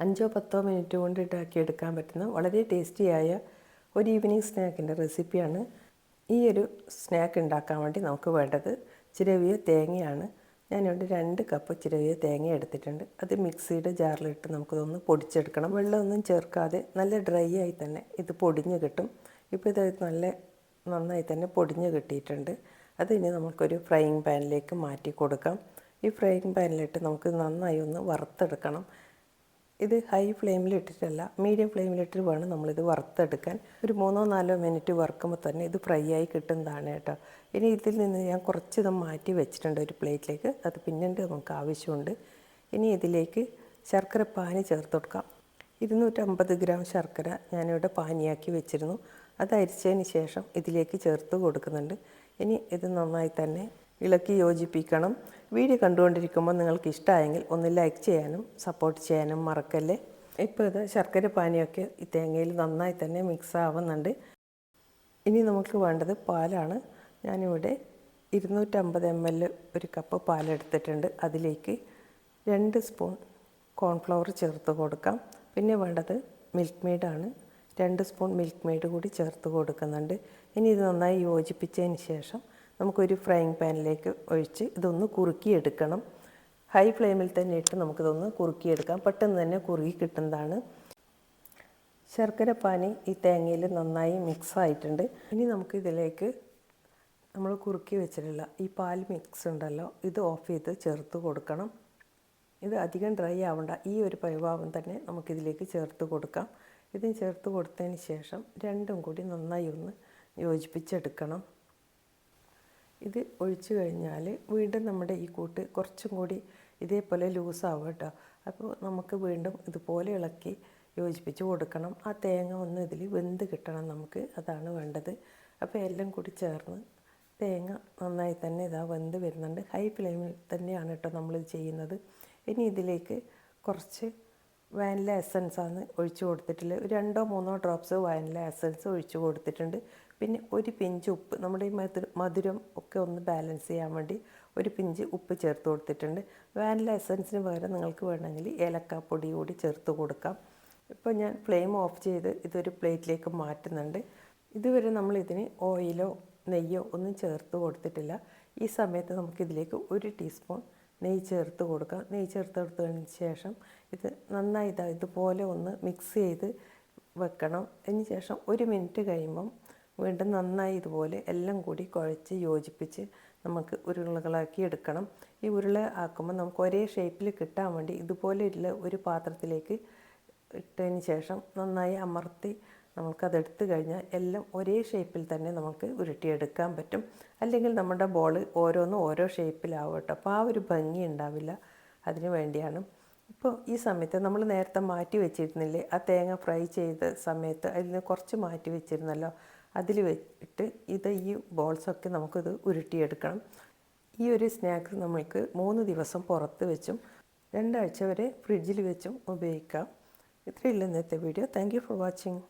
5-10 minute കൊണ്ട് ഉണ്ടാക്കിയെടുക്കാൻ പറ്റുന്ന വളരെ ടേസ്റ്റിയായ ഒരു ഈവനിങ് സ്നാക്കിൻ്റെ റെസിപ്പിയാണ്. ഈ ഒരു സ്നാക്ക് ഉണ്ടാക്കാൻ വേണ്ടി നമുക്ക് വേണ്ടത് ചിരവിയ തേങ്ങയാണ്. ഞാനിവിടെ 2 കപ്പ് ചിരവിയ തേങ്ങ എടുത്തിട്ടുണ്ട്. അത് മിക്സിയുടെ ജാറിലിട്ട് നമുക്കിതൊന്ന് പൊടിച്ചെടുക്കണം. വെള്ളമൊന്നും ചേർക്കാതെ നല്ല ഡ്രൈ ആയി തന്നെ ഇത് പൊടിഞ്ഞ് കിട്ടും. ഇപ്പോൾ ഇത് നന്നായി തന്നെ പൊടിഞ്ഞ് കിട്ടിയിട്ടുണ്ട്. അതിനി നമുക്കൊരു ഫ്രൈയിങ് പാനിലേക്ക് മാറ്റി കൊടുക്കാം. ഈ ഫ്രൈയിങ് പാനിലിട്ട് നമുക്ക് നന്നായി ഒന്ന് വറുത്തെടുക്കണം. ഇത് ഹൈ ഫ്ലെയിമിലിട്ടിട്ടല്ല, മീഡിയം ഫ്ലെയിമിലിട്ട് വേണം നമ്മളിത് വറുത്തെടുക്കാൻ. ഒരു 3-4 മിനിറ്റ് വറുക്കുമ്പോൾ തന്നെ ഇത് ഫ്രൈ ആയി കിട്ടുന്നതാണ് കേട്ടോ. ഇനി ഇതിൽ നിന്ന് ഞാൻ കുറച്ച് മാറ്റി വെച്ചിട്ടുണ്ട് ഒരു പ്ലേറ്റിലേക്ക്. അത് പിന്നീട് നമുക്ക് ആവശ്യമുണ്ട്. ഇനി ഇതിലേക്ക് ശർക്കര പാനി ചേർത്ത് കൊടുക്കാം. 250 ഗ്രാം ശർക്കര ഞാനിവിടെ പാനിയാക്കി വെച്ചിരുന്നു. അത് അരിച്ചതിന് ശേഷം ഇതിലേക്ക് ചേർത്ത് കൊടുക്കുന്നുണ്ട്. ഇനി ഇത് നന്നായി തന്നെ ഇളക്കി യോജിപ്പിക്കണം. വീഡിയോ കണ്ടുകൊണ്ടിരിക്കുമ്പോൾ നിങ്ങൾക്ക് ഇഷ്ടമായെങ്കിൽ ഒന്ന് ലൈക്ക് ചെയ്യാനും സപ്പോർട്ട് ചെയ്യാനും മറക്കല്ലേ. ഇപ്പോൾ ഇത് ശർക്കര പാനിയൊക്കെ ഈ തേങ്ങയിൽ നന്നായി തന്നെ മിക്സ് ആവുന്നുണ്ട്. ഇനി നമുക്ക് വേണ്ടത് പാലാണ്. ഞാനിവിടെ 250 ml ഒരു കപ്പ് പാലെടുത്തിട്ടുണ്ട്. അതിലേക്ക് 2 സ്പൂൺ കോൺഫ്ലവർ ചേർത്ത് കൊടുക്കാം. പിന്നെ വേണ്ടത് മിൽക്ക് മെയ്ഡാണ്. 2 സ്പൂൺ മിൽക്ക് മെയ്ഡ് കൂടി ചേർത്ത് കൊടുക്കുന്നുണ്ട്. ഇനി ഇത് നന്നായി യോജിപ്പിച്ചതിന് ശേഷം നമുക്കൊരു ഫ്രൈയിങ് പാനിലേക്ക് ഒഴിച്ച് ഇതൊന്ന് കുറുക്കിയെടുക്കണം. ഹൈ ഫ്ലെയിമിൽ തന്നെ ഇട്ട് നമുക്കിതൊന്ന് കുറുക്കിയെടുക്കാം. പെട്ടെന്ന് തന്നെ കുറുകി കിട്ടുന്നതാണ്. ശർക്കര പാനി ഈ തേങ്ങയിൽ നന്നായി മിക്സ് ആയിട്ടുണ്ട്. ഇനി നമുക്കിതിലേക്ക് നമ്മൾ കുറുക്കി വെച്ചിട്ടുള്ള ഈ പാൽ മിക്സ് ഉണ്ടല്ലോ, ഇത് ഓഫ് ചെയ്ത് ചേർത്ത് കൊടുക്കണം. ഇത് അധികം ഡ്രൈ ആവണ്ട, ഈ ഒരു പരിവാവം തന്നെ നമുക്കിതിലേക്ക് ചേർത്ത് കൊടുക്കാം. ഇതിന് ചേർത്ത് കൊടുത്തതിന് ശേഷം രണ്ടും കൂടി നന്നായി ഒന്ന് യോജിപ്പിച്ചെടുക്കണം. ഇത് ഒഴിച്ചു കഴിഞ്ഞാൽ വീണ്ടും നമ്മുടെ ഈ കൂട്ട് കുറച്ചും കൂടി ഇതേപോലെ ലൂസാവും കേട്ടോ. അപ്പോൾ നമുക്ക് വീണ്ടും ഇതുപോലെ ഇളക്കി യോജിപ്പിച്ച് കൊടുക്കണം. ആ തേങ്ങ ഒന്ന് ഇതിൽ വെന്ത് കിട്ടണം നമുക്ക്, അതാണ് വേണ്ടത്. അപ്പോൾ എല്ലാം കൂടി ചേർന്ന് തേങ്ങ നന്നായി തന്നെ വെന്ത് വരുന്നുണ്ട്. ഹൈ ഫ്ലെയിമിൽ തന്നെയാണ് കേട്ടോ നമ്മളിത് ചെയ്യുന്നത്. ഇനി ഇതിലേക്ക് കുറച്ച് വാനില എസൻസാണ് ഒഴിച്ച് കൊടുത്തിട്ടുള്ളത്. 2-3 ഡ്രോപ്സ് വാനില എസൻസ് ഒഴിച്ച് കൊടുത്തിട്ടുണ്ട്. പിന്നെ ഒരു പിഞ്ച് ഉപ്പ്, നമ്മുടെ ഈ മധുരം ഒക്കെ ഒന്ന് ബാലൻസ് ചെയ്യാൻ വേണ്ടി ഒരു പിഞ്ച് ഉപ്പ് ചേർത്ത് കൊടുത്തിട്ടുണ്ട്. വാനില എസൻസിന് പകരം നിങ്ങൾക്ക് വേണമെങ്കിൽ ഏലക്കാപ്പൊടി കൂടി ചേർത്ത് കൊടുക്കാം. ഇപ്പോൾ ഞാൻ ഫ്ലെയിം ഓഫ് ചെയ്ത് ഇതൊരു പ്ലേറ്റിലേക്ക് മാറ്റുന്നുണ്ട്. ഇതുവരെ നമ്മളിതിന് ഓയിലോ നെയ്യോ ഒന്നും ചേർത്ത് കൊടുത്തിട്ടില്ല. ഈ സമയത്ത് നമുക്കിതിലേക്ക് 1 ടീസ്പൂൺ നെയ്യ് ചേർത്ത് കൊടുക്കാം. നെയ്യ് ചേർത്ത് കൊടുത്തതിന് ശേഷം ഇത് നന്നായി ഇതുപോലെ ഒന്ന് മിക്സ് ചെയ്ത് വെക്കണം. അതിന് ശേഷം 1 മിനിറ്റ് കഴിയുമ്പം വീണ്ടും നന്നായി ഇതുപോലെ എല്ലാം കൂടി കുഴച്ച് യോജിപ്പിച്ച് നമുക്ക് ഉരുളകളാക്കി എടുക്കണം. ഈ ഉരുള ആക്കുമ്പോൾ നമുക്ക് ഒരേ ഷേപ്പിൽ കിട്ടാൻ വേണ്ടി ഇതുപോലെ ഉള്ള ഒരു പാത്രത്തിലേക്ക് ഇട്ടതിന് ശേഷം നന്നായി അമർത്തി നമുക്കതെടുത്ത് കഴിഞ്ഞാൽ എല്ലാം ഒരേ ഷേപ്പിൽ തന്നെ നമുക്ക് ഉരുട്ടിയെടുക്കാൻ പറ്റും. അല്ലെങ്കിൽ നമ്മുടെ ബോൾ ഓരോന്നും ഓരോ ഷേപ്പിലാവും കേട്ടോ. അപ്പോൾ ആ ഒരു ഭംഗി ഉണ്ടാവില്ല. അതിന് വേണ്ടിയാണ്. ഇപ്പോൾ ഈ സമയത്ത് നമ്മൾ നേരത്തെ മാറ്റി വെച്ചിരുന്നില്ലേ, ആ തേങ്ങ ഫ്രൈ ചെയ്ത സമയത്ത് അതിൽ നിന്ന് കുറച്ച് മാറ്റി വെച്ചിരുന്നല്ലോ, അതിൽ വെച്ചിട്ട് ഈ ബോൾസൊക്കെ നമുക്കിത് ഉരുട്ടിയെടുക്കണം. ഈ ഒരു സ്നാക്സ് നമ്മൾക്ക് 3 ദിവസം പുറത്ത് വെച്ചും 2 ആഴ്ച വരെ ഫ്രിഡ്ജിൽ വെച്ചും ഉപയോഗിക്കാം. ഇത്രയുള്ള ഇന്നത്തെ video. Thank you for watching.